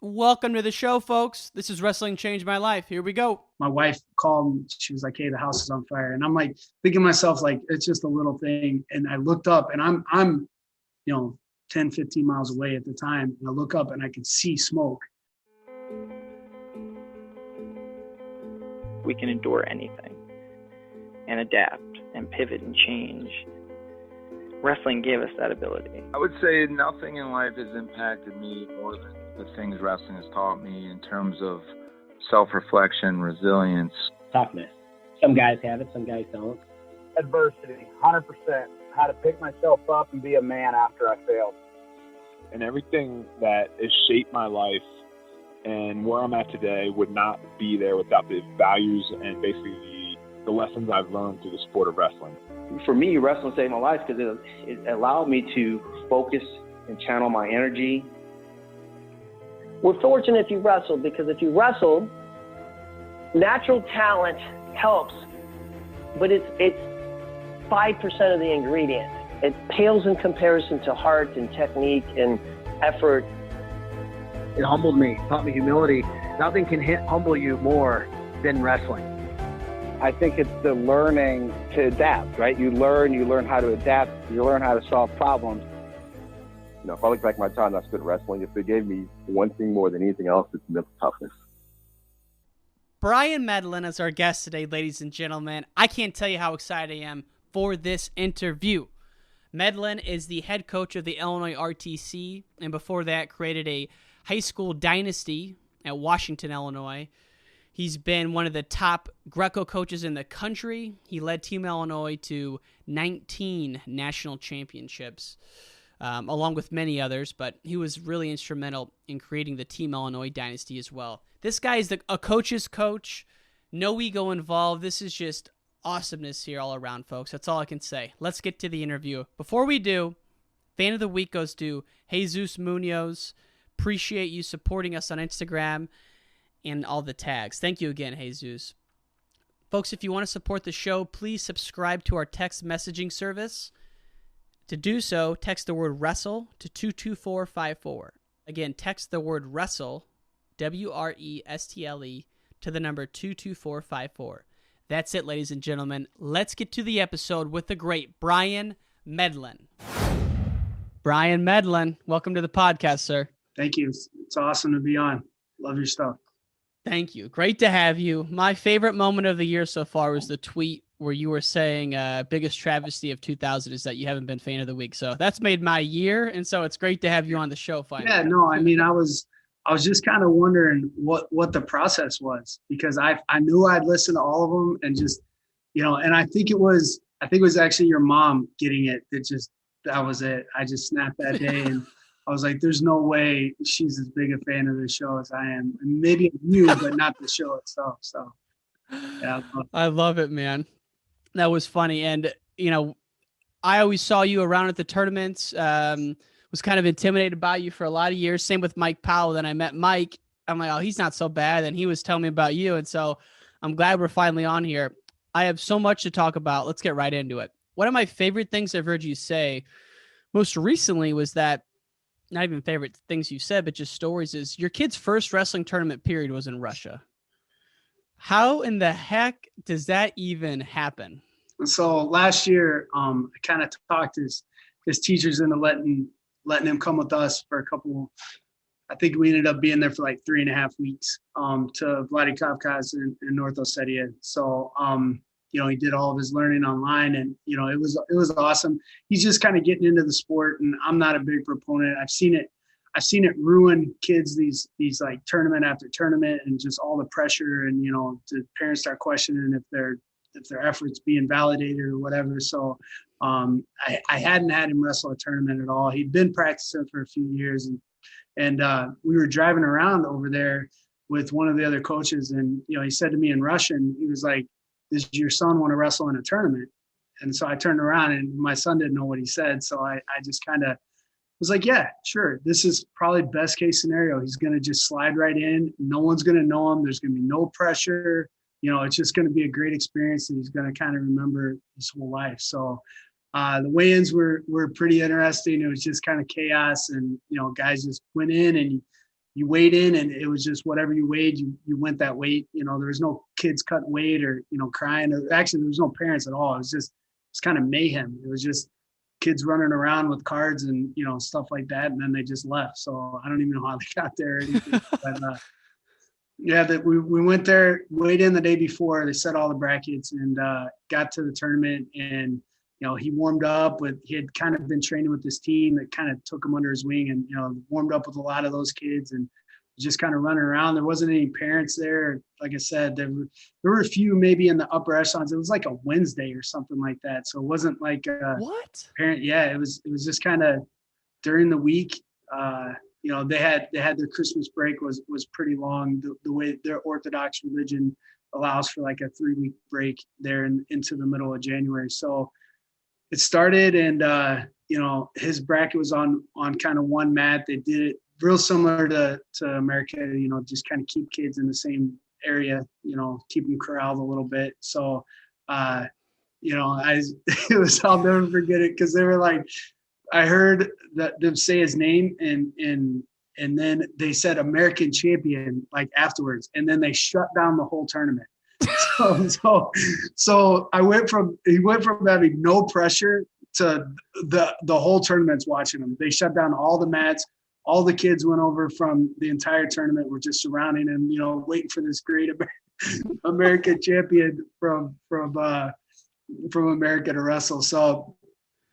Welcome to the show, folks. This is Wrestling Changed My Life. Here we go. My wife called and she was like, "Hey, the house is on fire." And I'm like thinking to myself, like, it's just a little thing. And I looked up and I'm 10, 15 miles away at the time. And I look up and I can see smoke. We can endure anything and adapt and pivot and change. Wrestling gave us that ability. I would say nothing in life has impacted me more than the things wrestling has taught me in terms of self-reflection, resilience. Toughness. Some guys have it, some guys don't. Adversity, 100%. How to pick myself up and be a man after I failed. And everything that has shaped my life and where I'm at today would not be there without the values and basically the lessons I've learned through the sport of wrestling. For me, wrestling saved my life because it allowed me to focus and channel my energy. We're fortunate if you wrestle, because if you wrestle, natural talent helps, but it's 5% of the ingredient. It pales in comparison to heart and technique and effort. It humbled me, taught me humility. Nothing can humble you more than wrestling. I think it's the learning to adapt, right? You learn how to adapt, you learn how to solve problems. If I look back at my time I spent wrestling, if they gave me one thing more than anything else, it's mental toughness. Bryan Medlin is our guest today, ladies and gentlemen. I can't tell you how excited I am for this interview. Medlin is the head coach of the Illinois RTC, and before that created a high school dynasty at Washington, Illinois. He's been one of the top Greco coaches in the country. He led Team Illinois to 19 national championships, along with many others, but he was really instrumental in creating the Team Illinois dynasty as well. This guy is a coach's coach, no ego involved. This is just awesomeness here all around, folks. That's all I can say. Let's get to the interview. Before we do, Fan of the Week goes to Jesus Munoz. Appreciate you supporting us on Instagram and all the tags. Thank you again, Jesus. Folks, if you want to support the show, please subscribe to our text messaging service. To do so, text the word Wrestle to 22454. Again, text the word Wrestle, WRESTLE, to the number 22454. That's it, ladies and gentlemen. Let's get to the episode with the great Bryan Medlin. Bryan Medlin, welcome to the podcast, sir. Thank you. It's awesome to be on. Love your stuff. Thank you. Great to have you. My favorite moment of the year so far was the tweet where you were saying biggest travesty of 2000 is that you haven't been fan of the week. So that's made my year. And so it's great to have you on the show finally. Yeah, no, I mean, I was just kind of wondering what the process was, because I knew I'd listened to all of them and just, and I think it was actually your mom getting it. That was it. I just snapped that day and I was like, there's no way she's as big a fan of the show as I am. And maybe you, but not the show itself. So yeah. I love it, man. That was funny. And, I always saw you around at the tournaments, was kind of intimidated by you for a lot of years. Same with Mike Powell. Then I met Mike. I'm like, oh, he's not so bad. And he was telling me about you. And so I'm glad we're finally on here. I have so much to talk about. Let's get right into it. One of my favorite things I've heard you say most recently was that, not even favorite things you said, but just stories, is your kid's first wrestling tournament period was in Russia. How in the heck does that even happen? So last year, I kind of talked his teachers into letting him come with us for a couple. I think we ended up being there for like 3.5 weeks to Vladikavkaz in North Ossetia. So he did all of his learning online, and it was awesome. He's just kind of getting into the sport, and I'm not a big proponent. I've seen it ruin kids, these like tournament after tournament, and just all the pressure, and the parents start questioning if their efforts being validated or whatever. So I hadn't had him wrestle a tournament at all. He'd been practicing for a few years, and we were driving around over there with one of the other coaches, and he said to me in Russian, he was like, "Does your son want to wrestle in a tournament?" And so I turned around, and my son didn't know what he said. So I just kind of was like, yeah, sure. This is probably best case scenario. He's going to just slide right in. No one's going to know him. There's going to be no pressure. It's just going to be a great experience, and he's going to kind of remember his whole life. So the weigh-ins were pretty interesting. It was just kind of chaos, and guys just went in, and you weighed in, and it was just whatever you weighed, you went that weight. You know, there was no kids cutting weight or, you know, crying. Actually, there was no parents at all. It's kind of mayhem. It was just kids running around with cards and, you know, stuff like that. And then they just left. So I don't even know how they got there or anything. But yeah, that we went there, weighed in the day before. They set all the brackets and got to the tournament. And, you know, he warmed up he had kind of been training with this team that kind of took him under his wing and, you know, warmed up with a lot of those kids and just kind of running around. There wasn't any parents there. Like I said, there were a few maybe in the upper echelons. It was like a Wednesday or something like that. So it wasn't like what? Parent. Yeah, it was just kind of during the week. You know, they had their Christmas break was pretty long. The way their Orthodox religion allows for like a 3-week break there into the middle of January. So it started, and you know, his bracket was on kind of one mat. They did it real similar to America, you know, just kind of keep kids in the same area, you know, keep them corralled a little bit. So, you know, I'll never forget it, because they were like, I heard them say his name and then they said American champion like afterwards, and then they shut down the whole tournament. So he went from having no pressure to the whole tournament's watching him. They shut down all the mats. All the kids went over from the entire tournament, were just surrounding him, you know, waiting for this great American champion from America to wrestle. So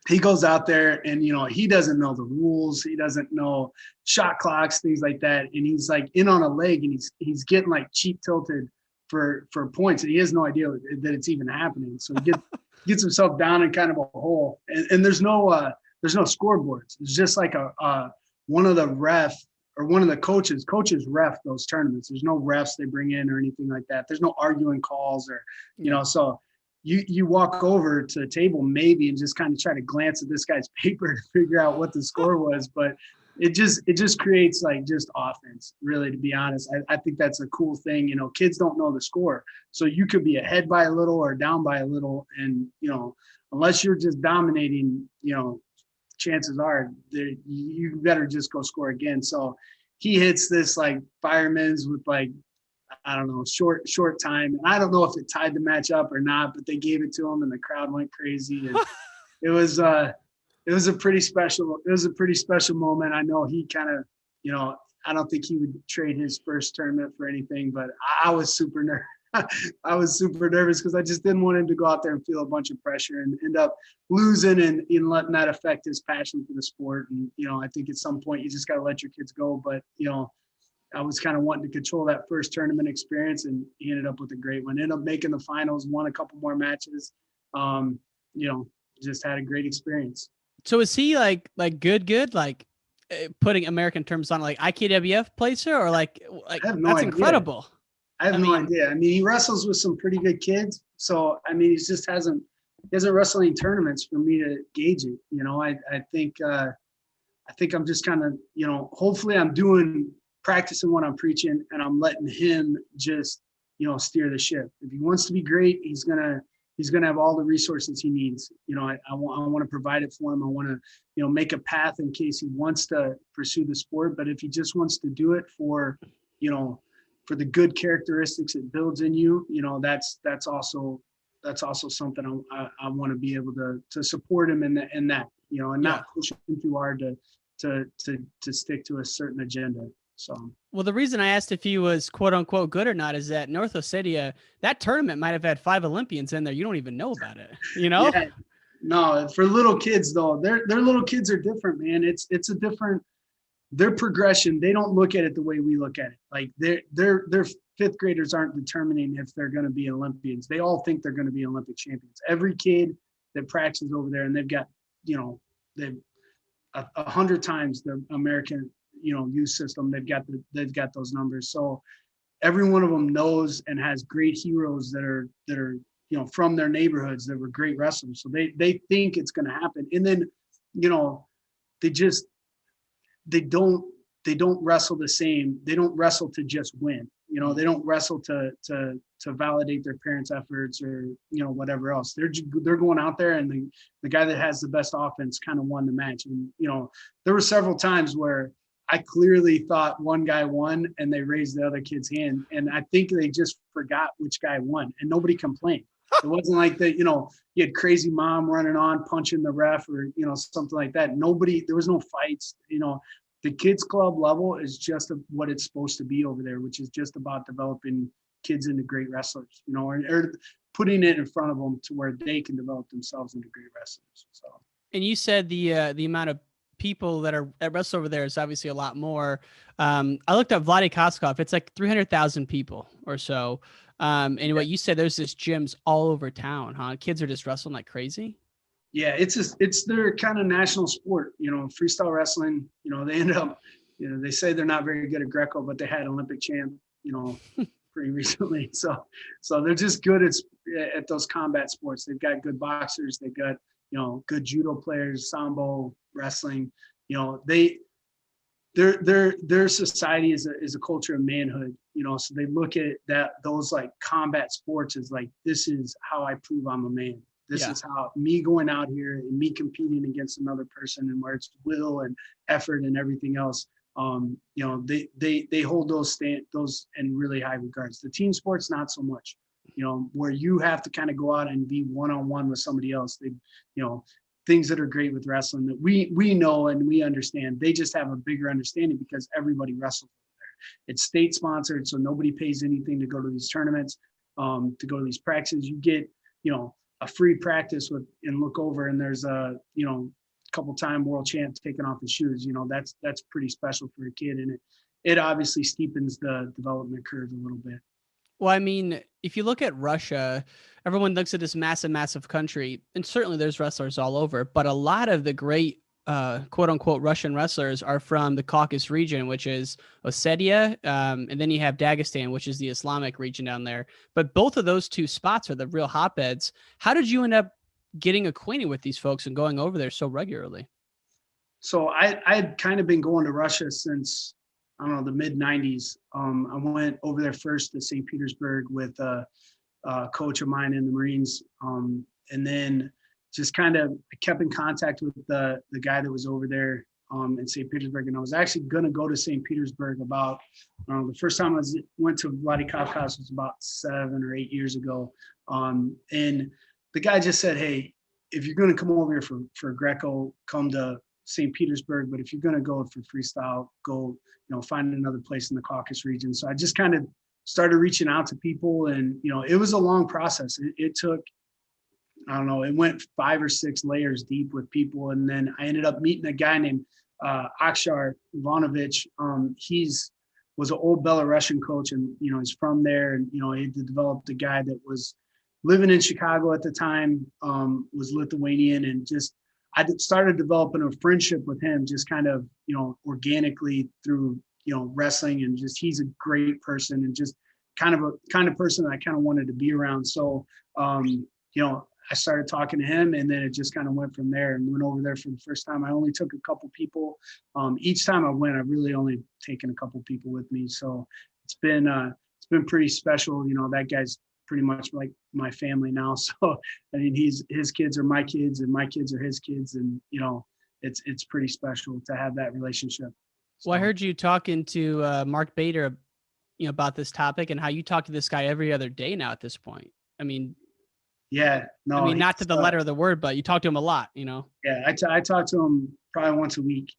he goes out there, and, you know, he doesn't know the rules. He doesn't know shot clocks, things like that. And he's like in on a leg, and he's getting like cheap tilted for points. And he has no idea that it's even happening. So he gets himself down in kind of a hole, and there's no scoreboards. It's just like one of the coaches ref those tournaments. There's no refs they bring in or anything like that. There's no arguing calls or, you know, so you walk over to the table maybe and just kind of try to glance at this guy's paper to figure out what the score was. But it just creates like just offense, really, to be honest. I think that's a cool thing. You know, kids don't know the score. So you could be ahead by a little or down by a little. And, you know, unless you're just dominating, you know, chances are you better just go score again. So he hits this like fireman's with like, I don't know, short time. And I don't know if it tied the match up or not, but they gave it to him and the crowd went crazy. And it was a pretty special moment. I know he kind of, you know, I don't think he would trade his first tournament for anything, but I was super nervous. I was super nervous because I just didn't want him to go out there and feel a bunch of pressure and end up losing and letting that affect his passion for the sport. And, you know, I think at some point you just got to let your kids go. But, you know, I was kind of wanting to control that first tournament experience, and he ended up with a great one. Ended up making the finals, won a couple more matches. You know, just had a great experience. So is he like good, like putting American terms on, like IKWF placer, or like I have no that's idea. incredible. I have no idea. I mean, he wrestles with some pretty good kids. So, I mean, he hasn't wrestled any tournaments for me to gauge it. You know, I think I'm just kind of, you know, hopefully I'm practicing what I'm preaching, and I'm letting him just, you know, steer the ship. If he wants to be great, he's gonna have all the resources he needs. You know, I want to provide it for him. I want to, you know, make a path in case he wants to pursue the sport. But if he just wants to do it for, you know, for the good characteristics it builds in you, you know, that's also something I want to be able to support him in that, you know, and not push him too hard to stick to a certain agenda. So, well, the reason I asked if he was quote unquote good or not is that North Ossetia, that tournament might have had 5 Olympians in there. You don't even know about it, you know? Yeah. No, for little kids though, their little kids are different, man. It's a different, their progression. They don't look at it the way we look at it. Like their 5th graders aren't determining if they're going to be Olympians. They all think they're going to be Olympic champions. Every kid that practices over there, and they've got, you know, they've 100 times the American, you know, youth system. They've got those numbers. So every one of them knows and has great heroes that are, you know, from their neighborhoods that were great wrestlers. So they think it's going to happen. And then, you know, they don't wrestle the same. They don't wrestle to just win. You know, they don't wrestle to validate their parents' efforts or, you know, whatever else. They're going out there, and the guy that has the best offense kind of won the match. And, you know, there were several times where I clearly thought one guy won, and they raised the other kid's hand. And I think they just forgot which guy won, and nobody complained. It wasn't like that, you had crazy mom running on, punching the ref or, something like that. There was no fights. The kids club level is just what it's supposed to be over there, which is just about developing kids into great wrestlers, or putting it in front of them to where they can develop themselves into great wrestlers. So. And you said the amount of people that are at Wrestle over there is obviously a lot more. I looked up Vladikavkaz. It's like 300,000 people or so. And what you said, there's just gyms all over town, huh? Kids are just wrestling like crazy. Yeah, it's their kind of national sport, freestyle wrestling. They ended up, they say they're not very good at Greco, but they had Olympic champ, pretty recently. So they're just good at those combat sports. They've got good boxers. They've got, good judo players, sambo, wrestling. Their society is a culture of manhood. So they look at those like combat sports as like, this is how I prove I'm a man. This is how me going out here and me competing against another person, and where it's will and effort and everything else. They hold those in really high regards. The team sports, not so much. Where you have to kind of go out and be one-on-one with somebody else. Things that are great with wrestling that we know and we understand. They just have a bigger understanding because everybody wrestles there. It's state sponsored, so nobody pays anything to go to these tournaments, to go to these practices. You get, a free practice and look over, and there's a, couple-time world champ taking off his shoes. That's pretty special for a kid, and it obviously steepens the development curve a little bit. Well, I mean, if you look at Russia, everyone looks at this massive country, and certainly there's wrestlers all over, but a lot of the great quote unquote Russian wrestlers are from the Caucasus region, which is Ossetia. And then you have Dagestan, which is the Islamic region down there. But both of those two spots are the real hotbeds. How did you end up getting acquainted with these folks and going over there so regularly? So I'd kind of been going to Russia since, I don't know, the mid 90s. I went over there first to St. Petersburg with a coach of mine in the Marines. And then just kind of kept in contact with the guy that was over there in St. Petersburg. And I was actually going to go to St. Petersburg about, the first time I went to Vladikavkaz was about 7 or 8 years ago. And the guy just said, hey, if you're going to come over here for Greco, come to St. Petersburg. But if you're going to go for freestyle, go, find another place in the Caucasus region. So I just kind of started reaching out to people, and, it was a long process. It took, I don't know, it went 5 or 6 layers deep with people. And then I ended up meeting a guy named Akshar Ivanovich. Was an old Belarusian coach, and, he's from there. And, he developed a guy that was living in Chicago at the time, was Lithuanian, and just, I started developing a friendship with him, just kind of, organically through, wrestling, and just, he's a great person, and just kind of person that I kind of wanted to be around. So, I started talking to him, and then it just kind of went from there, and went over there for the first time. I only took a couple people. Each time I went, I really only taken a couple people with me. So it's been pretty special. That guy's pretty much like my family now. So, I mean, his kids are my kids, and my kids are his kids. And, it's pretty special to have that relationship. So. Well, I heard you talking to Mark Bader, about this topic, and how you talk to this guy every other day now at this point. I mean, yeah, no, I mean, not to the letter of the word, but you talk to him a lot, Yeah, I talk to him probably once a week.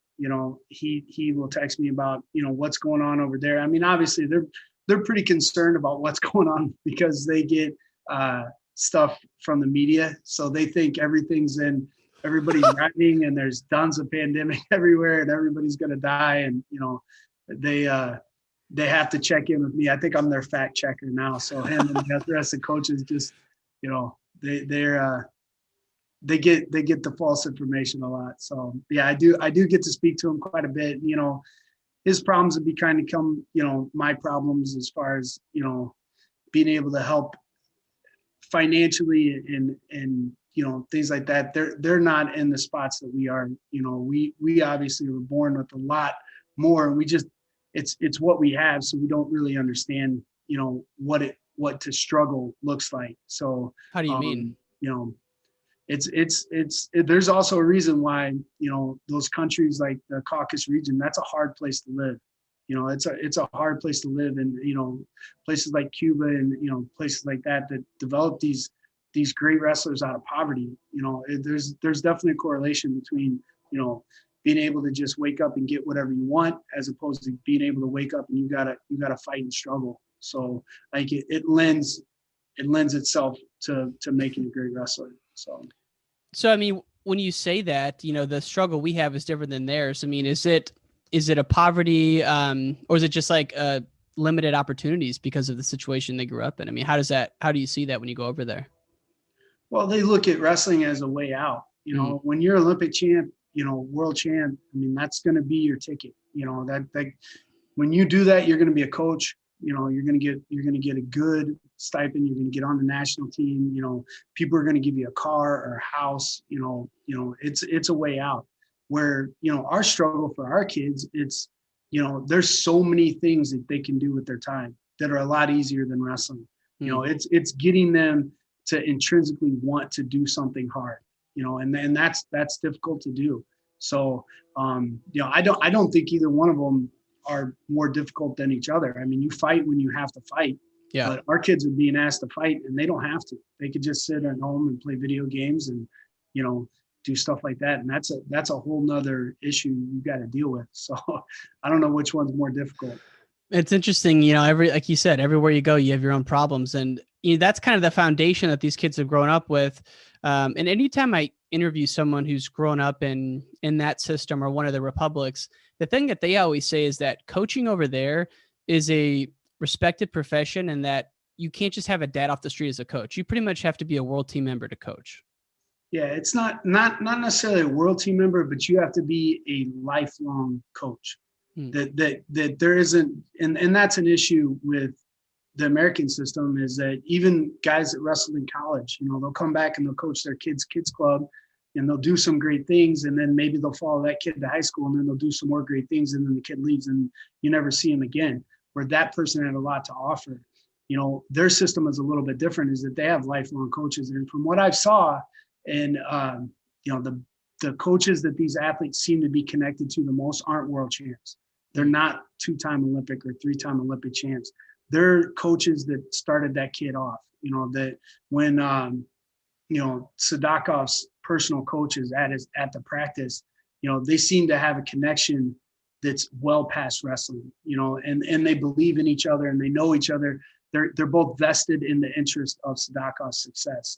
He will text me about, what's going on over there. I mean, obviously they're pretty concerned about what's going on, because they get stuff from the media. So they think everybody's dying, and there's tons of pandemic everywhere, and everybody's going to die. And, they have to check in with me. I think I'm their fact checker now. So him and the rest of the coaches just, they get the false information a lot. So yeah, I do get to speak to him quite a bit. His problems have become, my problems, as far as, being able to help financially and things like that. They're not in the spots that we are. We obviously were born with a lot more, and we just, it's what we have. So we don't really understand, what to struggle looks like. So how do you mean? there's also a reason why, those countries like the Caucasus region, that's a hard place to live. It's a hard place to live, and places like Cuba and places like that develop these great wrestlers out of poverty. There's definitely a correlation between being able to just wake up and get whatever you want, as opposed to being able to wake up and you gotta fight and struggle. So like it lends itself to making a great wrestler. So I mean, when you say that, the struggle we have is different than theirs. I mean, is it a poverty, or is it just like limited opportunities because of the situation they grew up in? I mean, how do you see that when you go over there? Well, they look at wrestling as a way out. When you're Olympic champ, world champ, I mean, that's going to be your ticket. That when you do that, you're going to be a coach. You're going to get a good stipend. You're going to get on the national team. People are going to give you a car or a house. It's a way out. Where our struggle for our kids, it's there's so many things that they can do with their time that are a lot easier than wrestling. It's getting them to intrinsically want to do something hard. And that's difficult to do. So I don't think either one of them are more difficult than each other. I mean, you fight when you have to fight. Yeah. But our kids are being asked to fight, and they don't have to. They could just sit at home and play video games and do stuff like that. And that's a whole nother issue you got to deal with. So I don't know which one's more difficult. It's interesting, like you said, everywhere you go, you have your own problems. And that's kind of the foundation that these kids have grown up with. And anytime I interview someone who's grown up in that system or one of the republics, the thing that they always say is that coaching over there is a respected profession, and that you can't just have a dad off the street as a coach. You pretty much have to be a world team member to coach. Yeah, it's not necessarily a world team member, but you have to be a lifelong coach. That there isn't, and that's an issue with the American system, is that even guys that wrestled in college, they'll come back and they'll coach their kids' club, and they'll do some great things, and then maybe they'll follow that kid to high school, and then they'll do some more great things, and then the kid leaves and you never see him again. Where that person had a lot to offer. Their system is a little bit different, is that they have lifelong coaches, and from what I've saw. And, the coaches that these athletes seem to be connected to the most aren't world champs. They're not 2-time Olympic or 3-time Olympic champs. They're coaches that started that kid off, that when, Sadakov's personal coaches at the practice, they seem to have a connection that's well past wrestling, and they believe in each other and they know each other. They're both vested in the interest of Sadakov's success,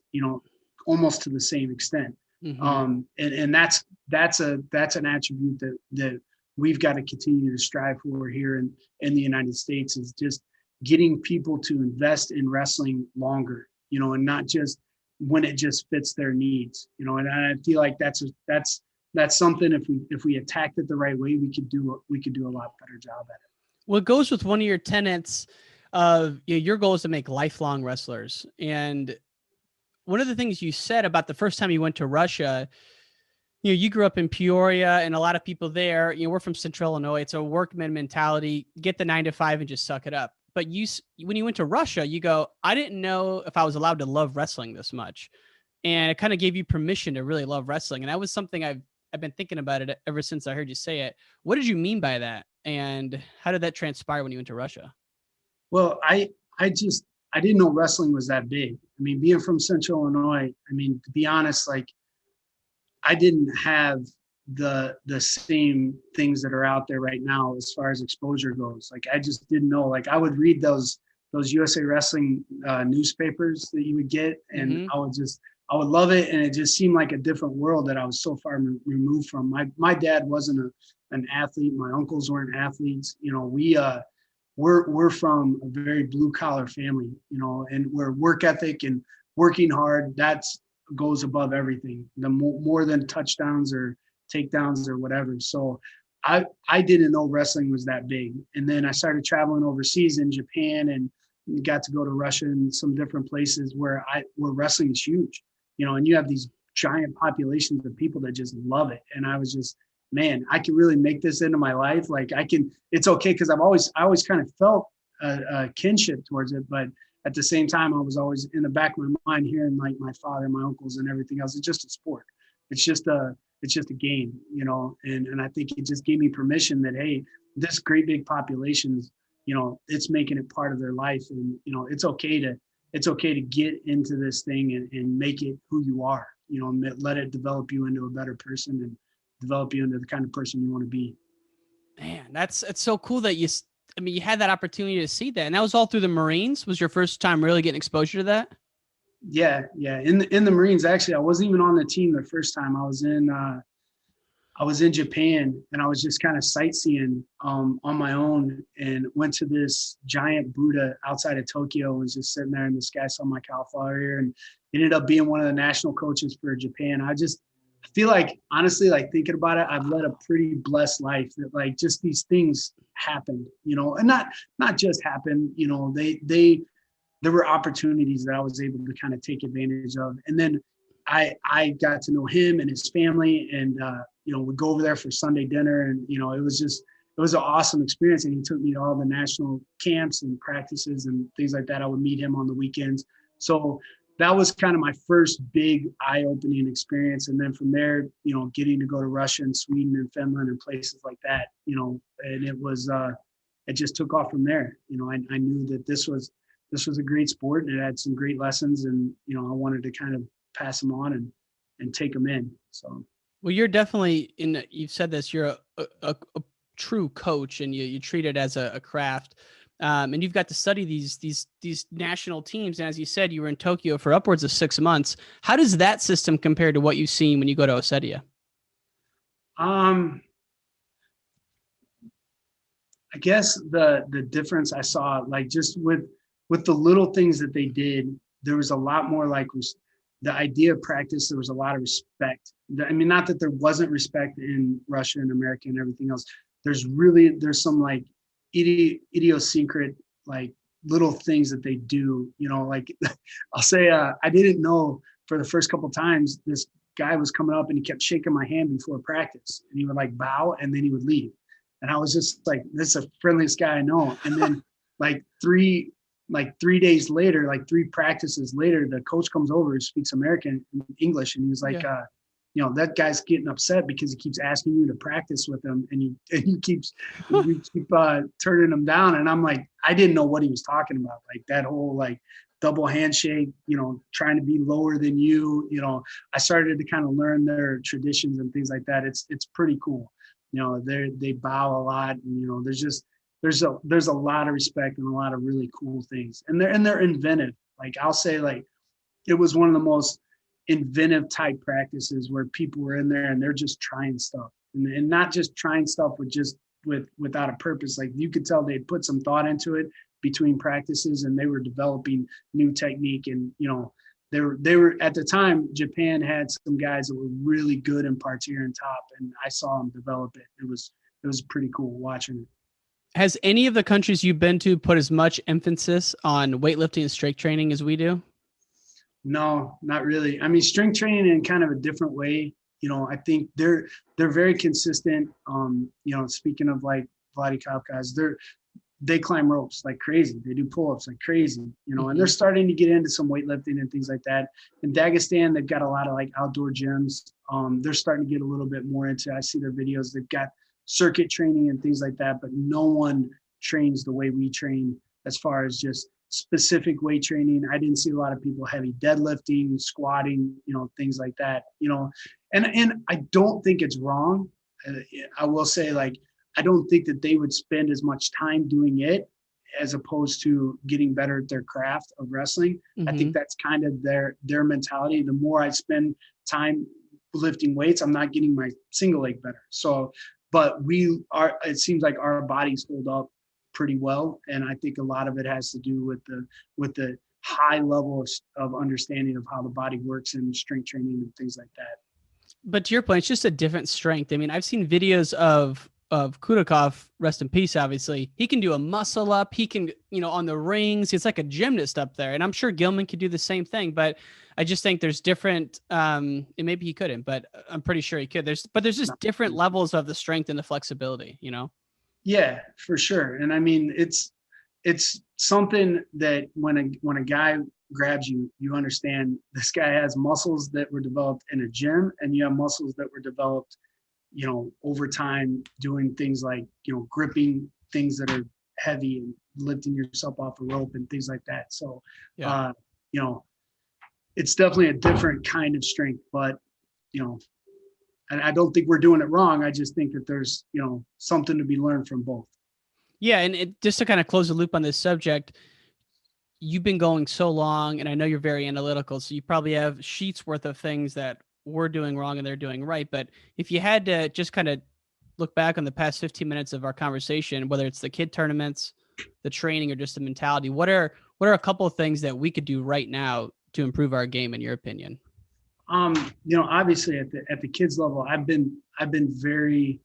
almost to the same extent. Mm-hmm. And that's an attribute that we've got to continue to strive for here in the United States, is just getting people to invest in wrestling longer, and not just when it just fits their needs, and I feel like that's something, if we attacked it the right way, we could do a lot better job at it. Well, it goes with one of your tenets of your goal is to make lifelong wrestlers. And one of the things you said about the first time you went to Russia, you grew up in Peoria, and a lot of people there, we're from Central Illinois. It's a workman mentality, get the 9 to 5 and just suck it up. But when you went to Russia, you go, I didn't know if I was allowed to love wrestling this much. And it kind of gave you permission to really love wrestling. And that was something I've been thinking about it ever since I heard you say it. What did you mean by that? And how did that transpire when you went to Russia? Well, I didn't know wrestling was that big. I mean, being from Central Illinois, to be honest, like, I didn't have the same things that are out there right now as far as exposure goes. Like, I just didn't know. Like, I would read those USA Wrestling newspapers that you would get, and I would love it, and it just seemed like a different world that I was so far removed from. My dad wasn't an athlete. My uncles weren't athletes. We're from a very blue collar family, and where work ethic and working hard, that goes above everything. The more than touchdowns or takedowns or whatever. So I didn't know wrestling was that big. And then I started traveling overseas in Japan, and got to go to Russia and some different places where wrestling is huge, and you have these giant populations of people that just love it. And I was just, man, I can really make this into my life. Like, it's okay. Cause I always kind of felt a kinship towards it, but at the same time, I was always in the back of my mind hearing like my father, my uncles, and everything else. It's just a sport. It's just a game, you know. And I think it just gave me permission that, hey, this great big population, you know, it's making it part of their life, and you know, it's okay to get into this thing and make it who you are. You know, let it develop you into a better person and develop you into the kind of person you want to be. Man, it's so cool that you had that opportunity to see that. And that was all through the Marines. Was your first time really getting exposure to that? Yeah. In the Marines, actually, I wasn't even on the team the first time. I was in Japan, and I was just kind of sightseeing on my own, and went to this giant Buddha outside of Tokyo, and was just sitting there, and this guy saw my cauliflower and ended up being one of the national coaches for Japan. I feel like, honestly, like thinking about it, I've led a pretty blessed life that like just these things happened, you know, and not just happened, you know, there were opportunities that I was able to kind of take advantage of. And then I got to know him and his family, and, you know, we'd go over there for Sunday dinner, and, you know, it was an awesome experience. And he took me to all the national camps and practices and things like that. I would meet him on the weekends. So that was kind of my first big eye-opening experience. And then from there, you know, getting to go to Russia and Sweden and Finland and places like that, you know, and it just took off from there. You know, I knew that this was a great sport, and it had some great lessons, and, you know, I wanted to kind of pass them on and take them in. So, well, you're definitely you've said this, you're a true coach, and you treat it as a craft. And you've got to study these national teams. And as you said, you were in Tokyo for upwards of 6 months. How does that system compare to what you've seen when you go to Ossetia? I guess the difference I saw, like just with the little things that they did, there was a lot more like the idea of practice. There was a lot of respect. I mean, not that there wasn't respect in Russia and America and everything else. There's some like idiosyncratic, like little things that they do, you know, like I'll say, I didn't know for the first couple of times, this guy was coming up and he kept shaking my hand before practice, and he would like bow and then he would leave. And I was just like, this is the friendliest guy I know. And then like three days later, like 3 practices later, the coach comes over who speaks English. And he was like, you know, that guy's getting upset because he keeps asking you to practice with him, and you keep turning him down. And I'm like, I didn't know what he was talking about. Like that whole like double handshake, you know, trying to be lower than you, you know, I started to kind of learn their traditions and things like that. It's pretty cool. You know, they bow a lot, and, you know, there's a lot of respect and a lot of really cool things. And they're inventive. Like I'll say, like, it was one of the most inventive type practices where people were in there and they're just trying stuff, and not just trying stuff without a purpose. Like you could tell they'd put some thought into it between practices, and they were developing new technique. And, you know, they were at the time, Japan had some guys that were really good in parterre and top, and I saw them develop it. It was pretty cool watching it. Has any of the countries you've been to put as much emphasis on weightlifting and strength training as we do? No, not really. I mean, strength training in kind of a different way. You know, I think they're very consistent. You know, speaking of like Vladikov guys, they climb ropes like crazy. They do pull-ups like crazy, you know, and they're starting to get into some weightlifting and things like that. In Dagestan, they've got a lot of like outdoor gyms. They're starting to get a little bit more into, I see their videos, they've got circuit training and things like that, but no one trains the way we train as far as just specific weight training. I didn't see a lot of people heavy deadlifting, squatting, you know, things like that, you know, and I don't think it's wrong. I will say, like, I don't think that they would spend as much time doing it as opposed to getting better at their craft of wrestling. I think that's kind of their mentality. The more I spend time lifting weights, I'm not getting my single leg better. So, but it seems like our bodies hold up pretty well. And I think a lot of it has to do with the high level of understanding of how the body works and strength training and things like that. But to your point, it's just a different strength. I mean, I've seen videos of Kudakov, rest in peace, obviously. He can do a muscle up. He can, you know, on the rings, it's like a gymnast up there. And I'm sure Gilman could do the same thing, but I just think there's different, and maybe he couldn't, but I'm pretty sure he could. There's just different levels of the strength and the flexibility, you know? Yeah, for sure. And I mean, it's something that when a guy grabs you, you understand this guy has muscles that were developed in a gym, and you have muscles that were developed, over time doing things like, gripping things that are heavy and lifting yourself off a rope and things like that. So, it's definitely a different kind of strength, but, and I don't think we're doing it wrong. I just think that there's, something to be learned from both. Yeah. And just to kind of close the loop on this subject, you've been going so long, and I know you're very analytical, so you probably have sheets worth of things that we're doing wrong and they're doing right. But if you had to just kind of look back on the past 15 minutes of our conversation, whether it's the kid tournaments, the training, or just the mentality, what are a couple of things that we could do right now to improve our game, in your opinion? Obviously at the kids level, I've been very,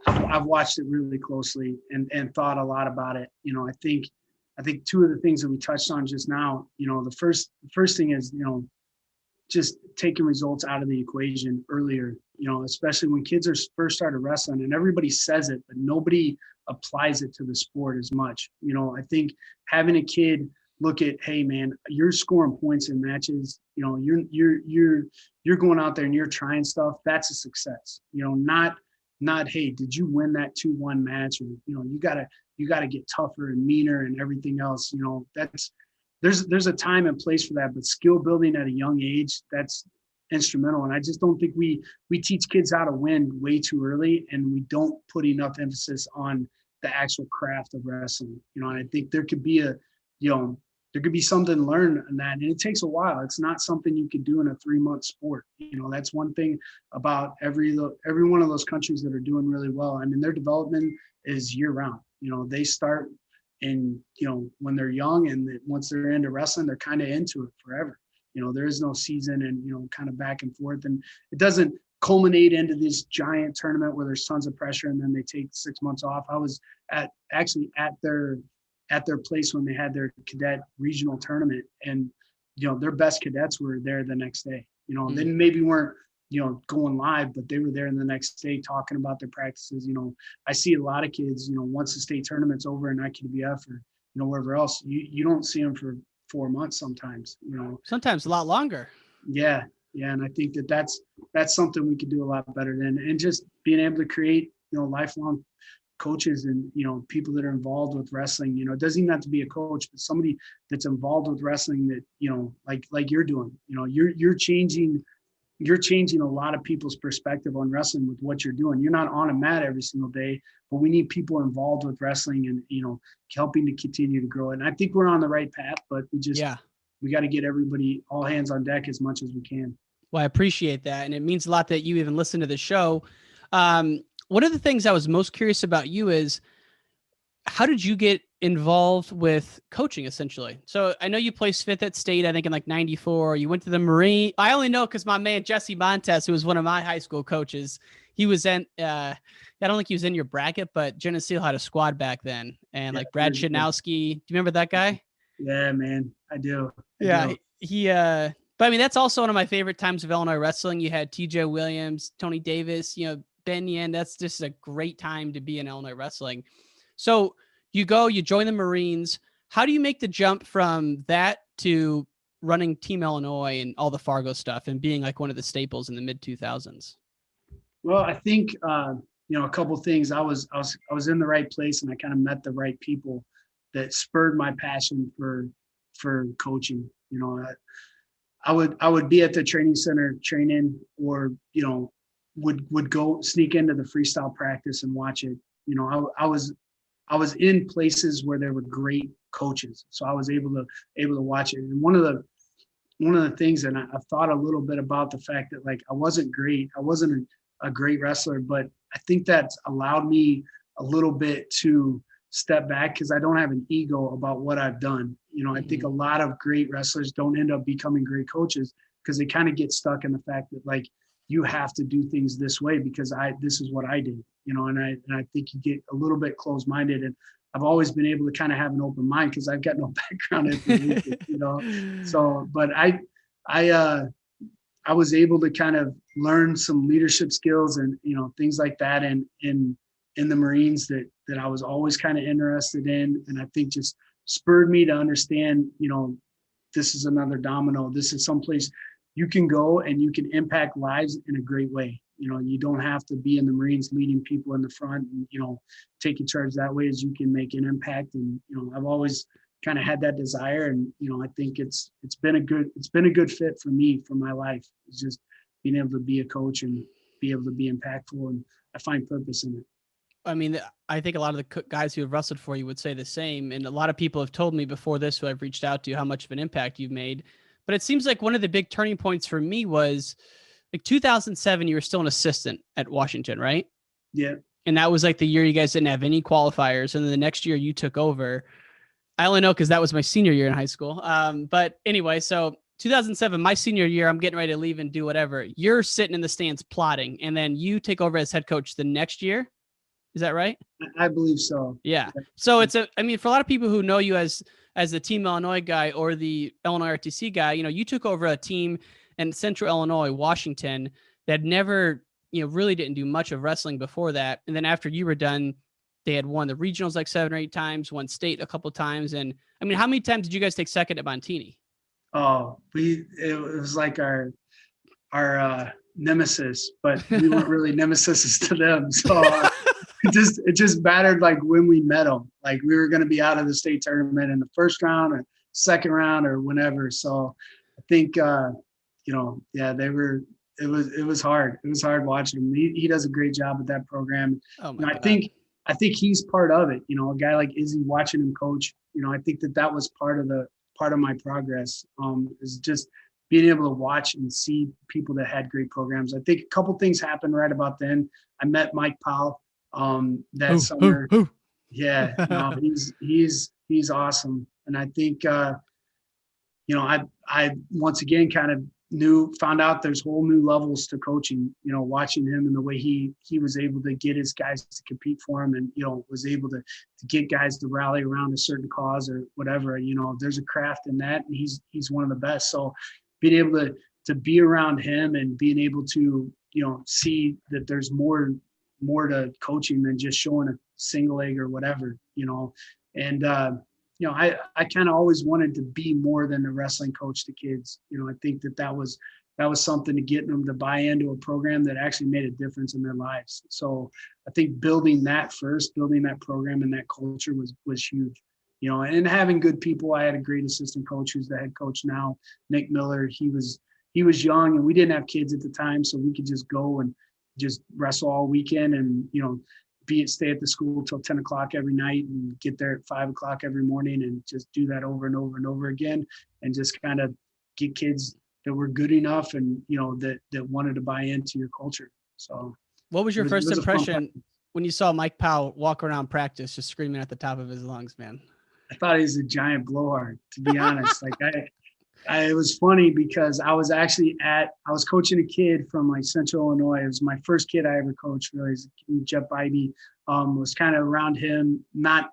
I've watched it really closely and thought a lot about it. I think two of the things that we touched on just now, the first thing is, just taking results out of the equation earlier, especially when kids are first started wrestling, and everybody says it, but nobody applies it to the sport as much. I think having a kid look at, hey man, you're scoring points in matches, you're going out there and you're trying stuff. That's a success, not, hey, did you win that 2-1 match? Or, you gotta get tougher and meaner and everything else. There's a time and place for that, but skill building at a young age, that's instrumental. And I just don't think we teach kids how to win way too early, and we don't put enough emphasis on the actual craft of wrestling. And I think there could be there could be something to learn in that. And it takes a while. It's not something you could do in a 3-month sport. That's one thing about every one of those countries that are doing really well. I mean, their development is year round. They start when they're young, and once they're into wrestling, they're kind of into it forever. There is no season and, kind of back and forth, and it doesn't culminate into this giant tournament where there's tons of pressure and then they take 6 months off. I was at their place when they had their cadet regional tournament, and, their best cadets were there the next day, They maybe weren't, going live, but they were there in the next day talking about their practices. I see a lot of kids, once the state tournament's over in IKWF or, wherever else, you don't see them for 4 months sometimes, Sometimes a lot longer. Yeah. Yeah. And I think that's something we could do a lot better than, and just being able to create, lifelong coaches and, people that are involved with wrestling. It doesn't even have to be a coach, but somebody that's involved with wrestling that, like you're doing, you're changing a lot of people's perspective on wrestling with what you're doing. You're not on a mat every single day, but we need people involved with wrestling and, helping to continue to grow. And I think we're on the right path, but we got to get everybody, all hands on deck as much as we can. Well, I appreciate that. And it means a lot that you even listen to the show. One of the things I was most curious about you is, how did you get involved with coaching, essentially? So I know you placed 5th at state, I think in like 94. You went to the Marine. I only know because my man, Jesse Montes, who was one of my high school coaches, he was in, I don't think he was in your bracket, but Geneseo had a squad back then. And like Brad Chudnowski, do you remember that guy? Yeah, man, I do. But I mean, that's also one of my favorite times of Illinois wrestling. You had TJ Williams, Tony Davis, Ben Yen. That's just a great time to be in Illinois wrestling. So you join the Marines. How do you make the jump from that to running Team Illinois and all the Fargo stuff and being like one of the staples in the mid 2000s? Well, I think, a couple of things. I was in the right place, and I kind of met the right people that spurred my passion for coaching. I would be at the training center training, or, would go sneak into the freestyle practice and watch it. I was in places where there were great coaches, so I was able to watch it. And one of the things, and I've thought a little bit about the fact that, like, I wasn't great. I wasn't a great wrestler, but I think that's allowed me a little bit to step back, because I don't have an ego about what I've done. I think a lot of great wrestlers don't end up becoming great coaches because they kind of get stuck in the fact that, like, you have to do things this way because this is what I did, and I think you get a little bit closed-minded. And I've always been able to kind of have an open mind because I've got no background in it, So, but I was able to kind of learn some leadership skills and, things like that in the Marines that that I was always kind of interested in. And I think just spurred me to understand, this is another domino. This is someplace you can go and you can impact lives in a great way. You don't have to be in the Marines leading people in the front and, taking charge that way, as you can make an impact. And, I've always kind of had that desire. And, I think it's been a good fit for me, for my life. It's just being able to be a coach and be able to be impactful. And I find purpose in it. I mean, I think a lot of the guys who have wrestled for you would say the same. And a lot of people have told me before this, who I've reached out to, how much of an impact you've made. But it seems like one of the big turning points for me was like 2007, you were still an assistant at Washington, right? Yeah. And that was like the year you guys didn't have any qualifiers. And then the next year you took over. I only know because that was my senior year in high school. But anyway, so 2007, my senior year, I'm getting ready to leave and do whatever. You're sitting in the stands plotting, and then you take over as head coach the next year. Is that right? I believe so. Yeah. So for a lot of people who know you as the Team Illinois guy or the Illinois RTC guy, you took over a team in Central Illinois, Washington, that never, really didn't do much of wrestling before that. And then after you were done, they had won the regionals like 7 or 8 times, won state a couple of times. And I mean, how many times did you guys take second at Montini? Oh, it was like our nemesis, but we weren't really nemesis to them. So it just mattered like when we met them. Like we were going to be out of the state tournament in the first round or second round or whenever. So I think they were. It was hard. It was hard watching him. He does a great job with that program. Oh my God. I think he's part of it. A guy like Izzy, watching him coach. I think that was part of my progress. Is just being able to watch and see people that had great programs. I think a couple things happened right about then. I met Mike Powell that summer. Yeah, no, he's awesome. And I think I once again kind of found out there's whole new levels to coaching, watching him and the way he was able to get his guys to compete for him and, was able to get guys to rally around a certain cause or whatever. There's a craft in that, and he's one of the best. So being able to be around him and being able to, see that there's more to coaching than just showing a single leg or whatever, and I kind of always wanted to be more than a wrestling coach to kids. I think that was something to get them to buy into a program that actually made a difference in their lives. So I think building that program and that culture was huge, and having good people. I had a great assistant coach who's the head coach now, Nick Miller. He was young, and we didn't have kids at the time, so we could just go and just wrestle all weekend and, stay at the school till 10 o'clock every night and get there at 5 o'clock every morning and just do that over and over and over again, and just kind of get kids that were good enough and, that wanted to buy into your culture. So what was your first impression when you saw Mike Powell walk around practice, just screaming at the top of his lungs, man? I thought he was a giant blowhard, to be honest. It was funny because I was coaching a kid from like Central Illinois. It was my first kid I ever coached, really. Jeff Bybee, was kind of around him, not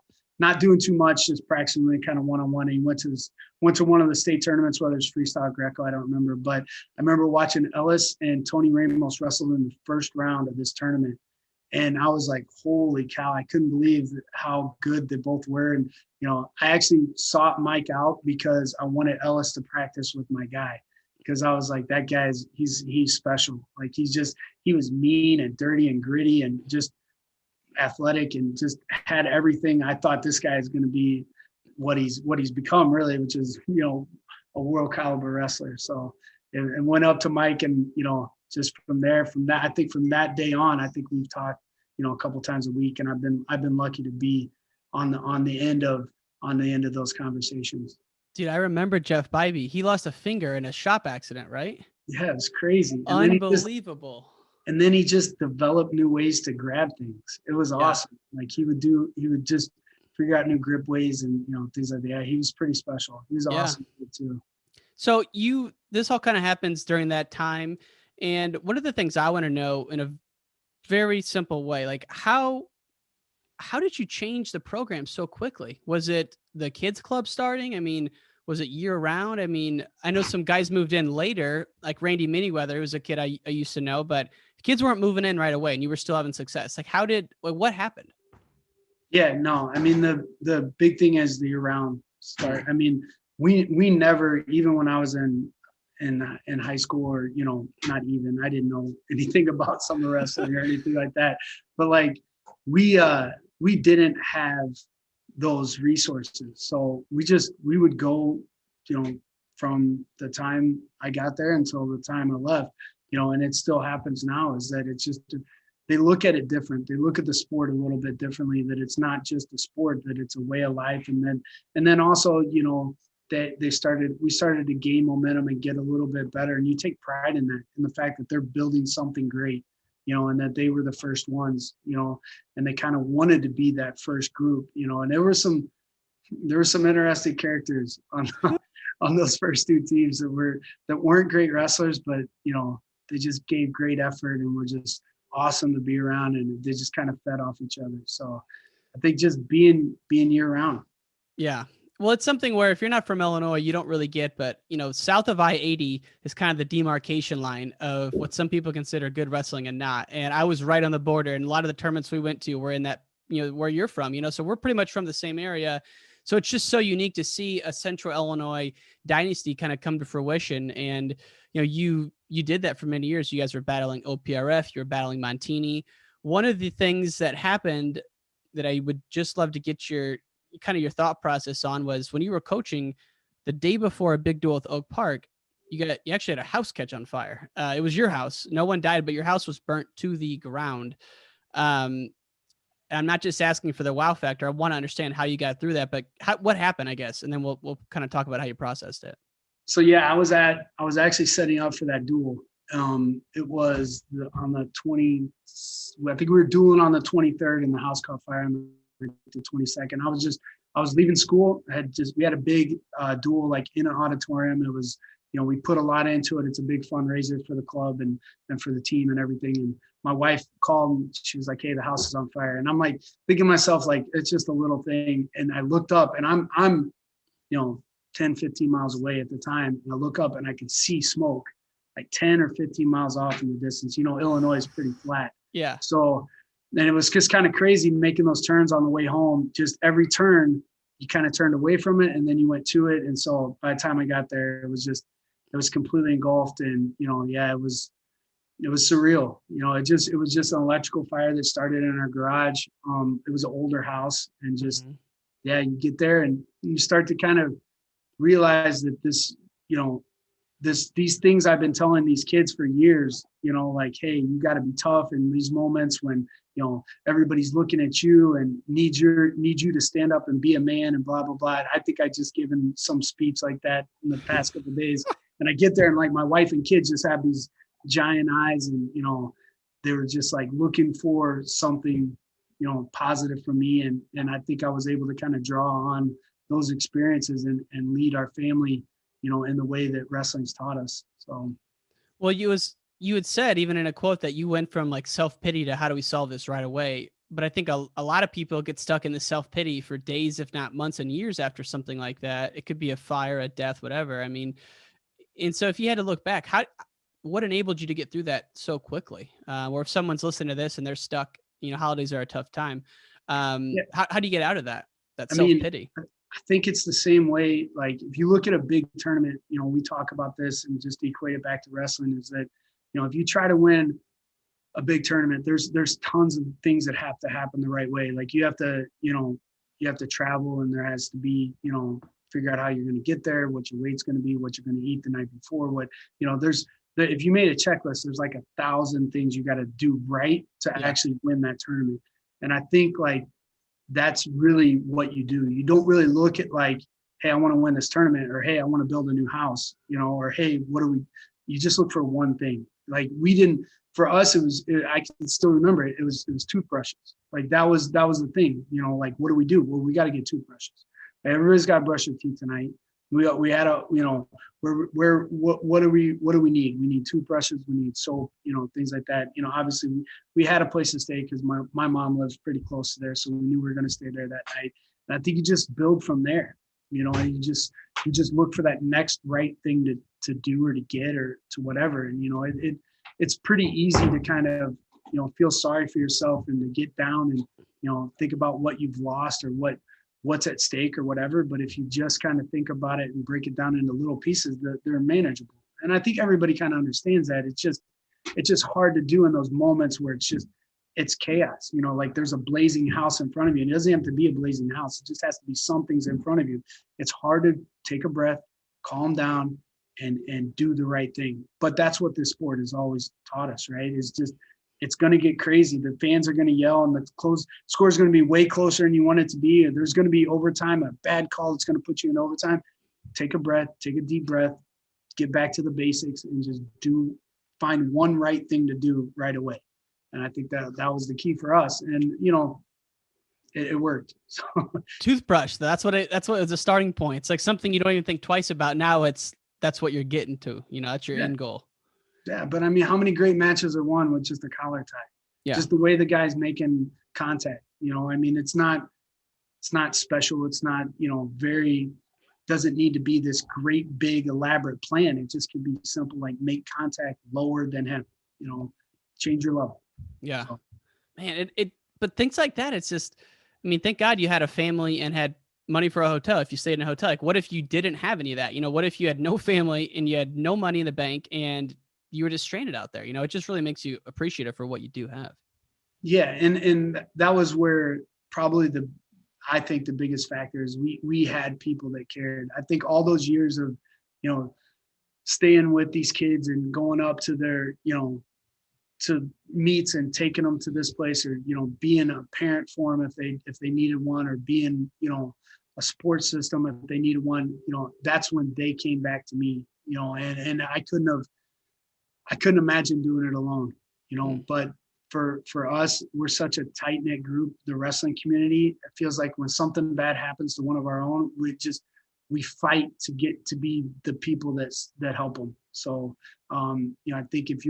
doing too much, just practicing really kind of one-on-one. He went to one of the state tournaments, whether it's freestyle or Greco, I don't remember. But I remember watching Ellis and Tony Ramos wrestle in the first round of this tournament. And I was like, holy cow, I couldn't believe how good they both were. And, I actually sought Mike out because I wanted Ellis to practice with my guy, because I was like, that guy's, he's special. Like he was mean and dirty and gritty and just athletic and just had everything. I thought this guy is going to be what he's become, really, which is, a world caliber wrestler. So, and went up to Mike and, just from that, I think from that day on, I think we've talked, a couple times a week, and I've been lucky to be on the end of those conversations. Dude, I remember Jeff Bybee. He lost a finger in a shop accident, right? Yeah, it's crazy. Unbelievable. And then he just developed new ways to grab things. It was awesome. Like he would just figure out new grip ways and, things like that. Yeah, he was pretty special. He was awesome too. So this all kind of happens during that time. And one of the things I want to know in a very simple way, like how did you change the program so quickly? Was it the kids club starting? I mean, was it year round? I mean, I know some guys moved in later, like Randy Miniweather, who was a kid I used to know, but kids weren't moving in right away and you were still having success. Like what happened? Yeah, no, I mean, the big thing is the year-round start. I mean, we never, even when I was in high school, or, not even, I didn't know anything about summer wrestling or anything like that. But like, we didn't have those resources. So we would go, from the time I got there until the time I left, and it still happens now, is that it's just, they look at it different. They look at the sport a little bit differently, that it's not just a sport, that it's a way of life. And then also, we started to gain momentum and get a little bit better. And you take pride in that, in the fact that they're building something great, and that they were the first ones, and they kind of wanted to be that first group, and there were some interesting characters on on those first two teams that weren't great wrestlers, but they just gave great effort and were just awesome to be around, and they just kind of fed off each other. So I think just being year round. Yeah. Well, it's something where if you're not from Illinois, you don't really get, but south of I-80 is kind of the demarcation line of what some people consider good wrestling and not. And I was right on the border, and a lot of the tournaments we went to were in that, where you're from, so we're pretty much from the same area. So it's just so unique to see a Central Illinois dynasty kind of come to fruition. And, you did that for many years. You guys were battling OPRF, you were battling Montini. One of the things that happened that I would just love to get your thought process on was when you were coaching the day before a big duel with Oak Park, you actually had a house catch on fire. It was your house. No one died, but your house was burnt to the ground. I'm not just asking for the wow factor. I want to understand how you got through that, but what happened, I guess, and then we'll kind of talk about how you processed it. So yeah, I was actually setting up for that duel. It was on the 20. I think we were dueling on the 23rd, and the house caught fire on the 22nd. I was leaving school. We had a big duel, like in an auditorium. It was, we put a lot into it. It's a big fundraiser for the club and for the team and everything. And my wife called and she was like, "Hey, the house is on fire." And I'm like thinking to myself, like, it's just a little thing. And I looked up, and I'm 10, 15 miles away at the time. And I look up and I could see smoke like 10 or 15 miles off in the distance. Illinois is pretty flat. Yeah. So then it was just kind of crazy making those turns on the way home. Just every turn, you kind of turned away from it and then you went to it. And so by the time I got there, it was completely engulfed. And, it was surreal. It was just an electrical fire that started in our garage. It was an older house, and just, you get there and you start to kind of realize that these things I've been telling these kids for years, like, hey, you got to be tough in these moments when, everybody's looking at you and need you to stand up and be a man and blah, blah, blah. And I think I just given some speech like that in the past couple of days. And I get there and like my wife and kids just have these giant eyes, and, they were just like looking for something, positive from me. And I think I was able to kind of draw on those experiences and lead our family, in the way that wrestling's taught us. So, well, you had said even in a quote that you went from like self-pity to how do we solve this right away. But I think a lot of people get stuck in the self-pity for days, if not months and years after something like that. It could be a fire, a death, whatever. I mean, and so if you had to look back, what enabled you to get through that so quickly? Or if someone's listening to this and they're stuck, holidays are a tough time. How do you get out of that self-pity? I think it's the same way. Like if you look at a big tournament, we talk about this and just equate it back to wrestling, is that, if you try to win a big tournament, there's tons of things that have to happen the right way. Like you have to travel, and there has to be, figure out how you're going to get there, what your weight's going to be, what you're going to eat the night before, if you made a checklist, there's like 1,000 things you got to do right to actually win that tournament. And I think like, that's really what you do. You don't really look at like, hey, I want to win this tournament, or hey, I want to build a new house, or hey, you just look for one thing. Like for us, I can still remember it. It was toothbrushes. Like that was the thing, like, what do we do? Well, we got to get toothbrushes. Everybody's got to brush their teeth tonight. We had what do we need? We need toothbrushes, we need soap, things like that. Obviously we had a place to stay because my mom lives pretty close to there. So we knew we were going to stay there that night. And I think you just build from there, and you just look for that next right thing to do or to get or to whatever. And, it's pretty easy to kind of, feel sorry for yourself and to get down and, think about what you've lost or what's at stake or whatever. But if you just kind of think about it and break it down into little pieces, they're manageable. And I think everybody kind of understands that. It's just hard to do in those moments where it's chaos. Like there's a blazing house in front of you, and it doesn't have to be a blazing house. It just has to be some things in front of you. It's hard to take a breath, calm down, and do the right thing. But that's what this sport has always taught us, right? It's going to get crazy. The fans are going to yell, and the score is going to be way closer than you want it to be. And there's going to be overtime, a bad call that's going to put you in overtime. Take a breath, take a deep breath, get back to the basics, and just find one right thing to do right away. And I think that was the key for us. And, it worked. So. Toothbrush. That's what is a starting point. It's like something you don't even think twice about. Now that's what you're getting to, that's your end goal. Yeah. But I mean, how many great matches are won with just a collar tie? Yeah. Just the way the guy's making contact, I mean, it's not special. It's not, doesn't need to be this great, big, elaborate plan. It just can be simple, like make contact lower than him, change your level. Yeah, so. Man, but things like that, it's just, I mean, thank God you had a family and had money for a hotel. If you stayed in a hotel, like what if you didn't have any of that? What if you had no family and you had no money in the bank and you were just stranded out there? It just really makes you appreciative for what you do have. Yeah. And that was where probably I think the biggest factor is we had people that cared. I think all those years of, staying with these kids and going up to their, to meets and taking them to this place, or, being a parent for them if they needed one, or being, a support system if they needed one, that's when they came back to me, and I couldn't imagine doing it alone, but for us, we're such a tight knit group, the wrestling community. It feels like when something bad happens to one of our own, we fight to get to be the people that help them. So, I think if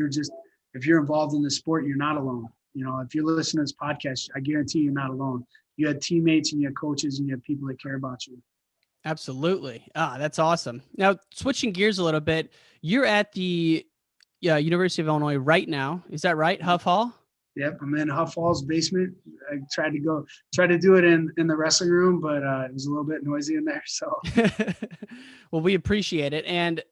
you're involved in the sport, you're not alone. If you're listening to this podcast, I guarantee you're not alone. You had teammates and you had coaches and you had people that care about you. Absolutely. That's awesome. Now, switching gears a little bit, you're at the University of Illinois right now. Is that right? Huff Hall? Yep. I'm in Huff Hall's basement. I tried to do it in the wrestling room, but it was a little bit noisy in there. So, well, we appreciate it. And,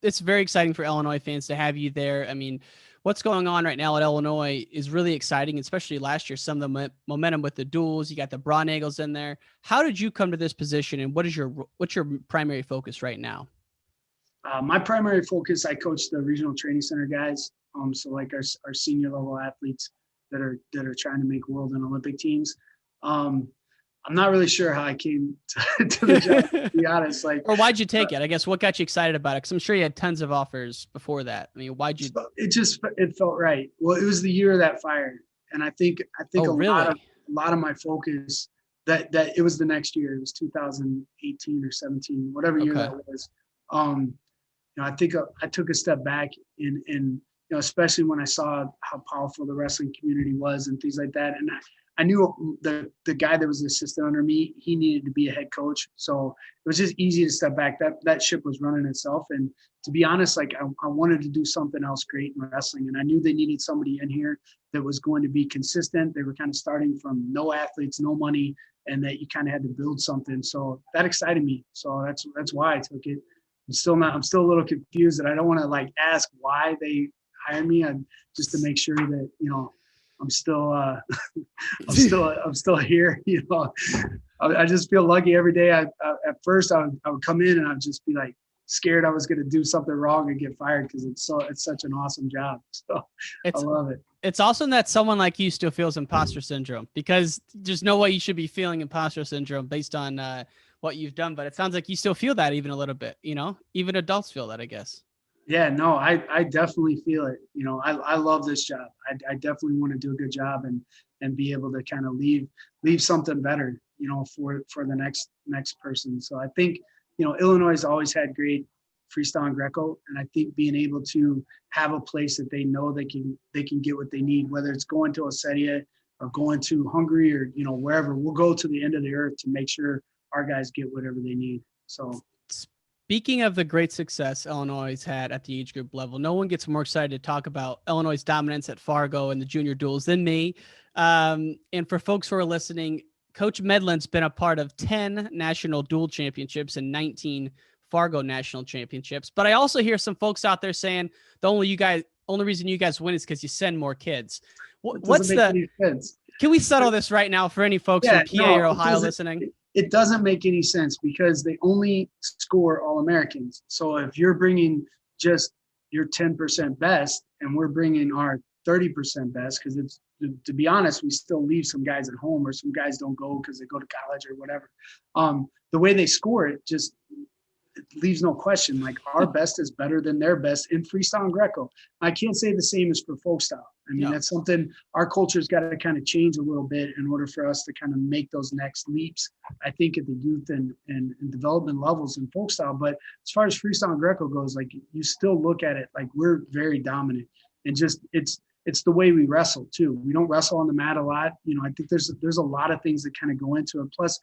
it's very exciting for Illinois fans to have you there. I mean, what's going on right now at Illinois is really exciting, especially last year, some of the momentum with the duels. You got the Braun Eagles in there. How did you come to this position, and what's your primary focus right now? My primary focus, I coach the regional training center guys. So like our senior level athletes that are trying to make world and Olympic teams. I'm not really sure how I came to the job, to be honest. Or why'd you take it? I guess what got you excited about it? Because I'm sure you had tons of offers before that. I mean, why'd you? It felt right. Well, it was the year of that fire, and I think a lot of my focus that it was the next year. It was 2018 or 17, whatever year that was. I think I took a step back in especially when I saw how powerful the wrestling community was and things like that, and I knew the guy that was the assistant under me, he needed to be a head coach. So it was just easy to step back. That ship was running itself. And to be honest, like I wanted to do something else great in wrestling. And I knew they needed somebody in here that was going to be consistent. They were kind of starting from no athletes, no money, and that you kind of had to build something. So that excited me. So that's why I took it. I'm still a little confused that I don't want to like ask why they hired me, just to make sure that, I'm still here. I just feel lucky every day. At first I would come in and I'd just be like scared I was going to do something wrong and get fired, because it's such an awesome job. So I love it. It's awesome that someone like you still feels imposter syndrome, because there's no way you should be feeling imposter syndrome based on what you've done. But it sounds like you still feel that even a little bit, even adults feel that, I guess. Yeah, no, I definitely feel it. I love this job. I definitely want to do a good job and be able to kind of leave something better, for the next person. So I think, Illinois has always had great freestyle and Greco. And I think being able to have a place that they know they can get what they need, whether it's going to Ossetia or going to Hungary or, wherever, we'll go to the end of the earth to make sure our guys get whatever they need. So Speaking of the great success Illinois has had at the age group level, no one gets more excited to talk about Illinois' dominance at Fargo and the junior duels than me. And for folks who are listening, Coach Medlin's been a part of 10 national dual championships and 19 Fargo national championships. But I also hear some folks out there saying the only reason you guys win is because you send more kids. Can we settle this right now for any folks in PA or Ohio listening? It doesn't make any sense because they only score All-Americans. So if you're bringing just your 10% best and we're bringing our 30% best, because it's, to be honest, we still leave some guys at home or some guys don't go because they go to college or whatever. The way they score it just it leaves no question. Like our best is better than their best in freestyle and Greco. I can't say the same as for folk style. I mean, that's something our culture's got to kind of change a little bit in order for us to kind of make those next leaps, I think, at the youth and development levels in folk style. But as far as freestyle and Greco goes, like you still look at it like we're very dominant, and just it's the way we wrestle too. We don't wrestle on the mat a lot. You know, I think there's a lot of things that kind of go into it. Plus,